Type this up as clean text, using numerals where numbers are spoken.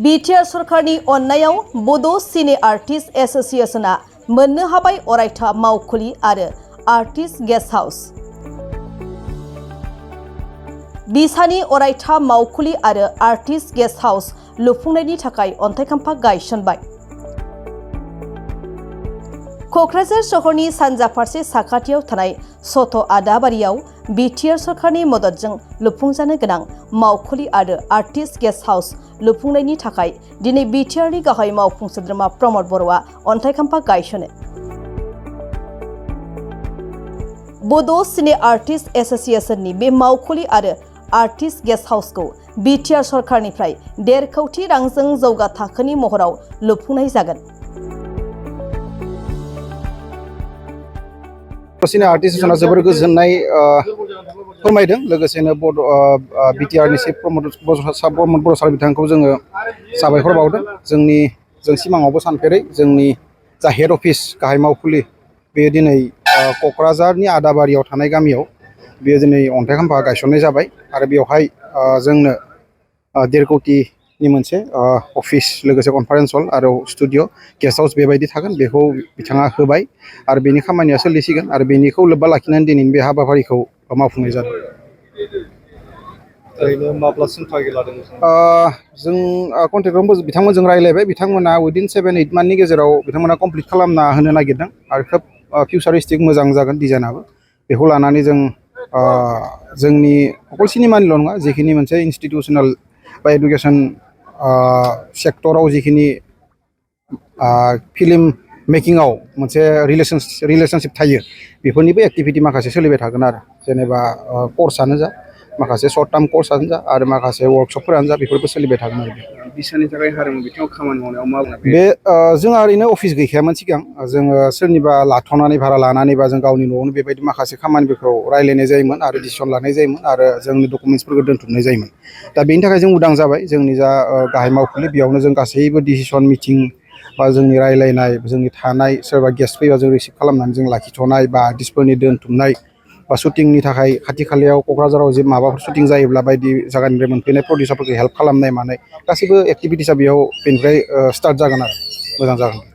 Btr सरकनि अननायाव बड'सिनि artist एस'सिएशनआ मोननो हाबाय अरायथा मावखुलि आरो आर्टिस्ट गेस्ट हाउस। बिसानि अरायथा मावखुलि आरो आर्टिस्ट गेस्ट हाउस लुफुंनायनि थाखाय अन्थाइ खाम्फा गायसनबाय। क'क्राझार सहरनि सानजा फारसे साखाथियाव थानाय सथ' आदाबारियाव बिटिआर सरकारनि मददजों लुफुंजानो गोनां मावखुलि आरो आर्टिस्ट गेस्ट हाउस लुफुंनायनि थाखाय दिनै बिटिआरनि गाहाय मावफुं सोद्रोमा प्रमद बर'आ अन्थाइ खाम्फा गायसनो। बड'सिनि आर्टिस्ट एस'सिएशननि बे मावखुलि आरो आर्टिस्ट गेस्ट हाउसखौ बिटिआर सरकारनिफ्राय 1.5 कोटी रांजों जौगा थाखोनि महराव लुफुंनाय जागोन। बड'सिनि आर्टिस्ट एस'सिएशनआ जोबोर गोजोननाय फोरमायदों। लोगोसेनो बिटिआरनि चिफ प्रमद बड'सा बिथांखौ जोङो साबायखर बावदों। जों सिमाङावबो सानफेरै जोंनि जा हेड अफिस गाहाय मावखुलि बे दिनै क'क्राझारनि आदाबारियाव थानाय गामियाव बेयो दिनै अन्थाइ खाम्फा गायसननाय जाबाय आरो बेवहाय जोंनो 1.5 कोटीनि मोनसे अफिस लोगोसे कनफारेन्स हल आरो स्टुडिअ गेस्ट हाउस बेबायदि थागोन बेखौ बिथाङा होबाय आरो बेनि खामानिया सोलिसिगोन आरो बेनिखौ लोब्बा लाखिनानै दिनैनि बे हाबाफारिखौ मावफुंनाय जादों। ओरैनो माब्लासिम टारगेट लादों? जों कन्ट्रेक्टरबो बिथांमोनजों रायलायबाय। बिथांमोना उइदिन 7-8 मान्थनि गेजेराव बिथांमोना कमप्लिट खालामना होनो नागिरदों आरो खोब फिउचारिस्टिक मोजां जागोन डिजाइनाबो। बेखौ लानानै जों जोंनि अकल सिनेमानिल' नङा जिखिनि मोनसे इन्स्टिटिउसनेल बा एडुकेसन सेक्टराव जिखिनि फिल्म मेकिंआव मोनसे रिलेशनशिप थायो बेफोरनिबो एक्टिभिटि माखासे सोलिबाय थागोन आरो जेनेबा कर्सआनो जा माखासे सर्ट टार्म कर्सआनो जा आरो माखासे वर्कशपफोरानो जा बेफोरबो सोलिबाय थागोन आरो बिसानि थाखाय हारिमु बिथिङाव खामानि मावनायाव मा बे जोंहा ओरैनो अफिस गैखायामोन सिगां जोङो सोरनिबा लाथ'नानै भारा लानानै बा जों गावनि न'आवनो बेबायदि माखासे खामानिफोरखौ रायलायनाय जायोमोन आरो डिसिसन लानाय जायोमोन आरो जोंनि डकुमेन्ट्सफोरखौ दोनथुमनाय जायोमोन। दा बेनि थाखाय जों उदां जाबाय। जोंनि जा गाहाय मावखुलि बेयावनो जों गासैबो डिसिसन मिटिं बा जोंनि रायलायनाय जोंनि थानाय सोरबा गेस्ट फैबा जों रिसिभ खालामनानै जों लाखिथ'नाय बा आर्टिस्टफोरनि दोनथुमनाय बा शुटिंनि थाखाय खाथि खालायाव क'क्राझाराव जे माबाफोर शुटिं जायोब्ला बायदि जायगानिफ्राय मोनफैनाय प्रडिउसारफोरखौ हेल्प खालामनाय मानाय गासैबो एक्टिभिटिसा बेयाव बेनिफ्राय स्टार्ट जागोन आरो मोजां जागोन।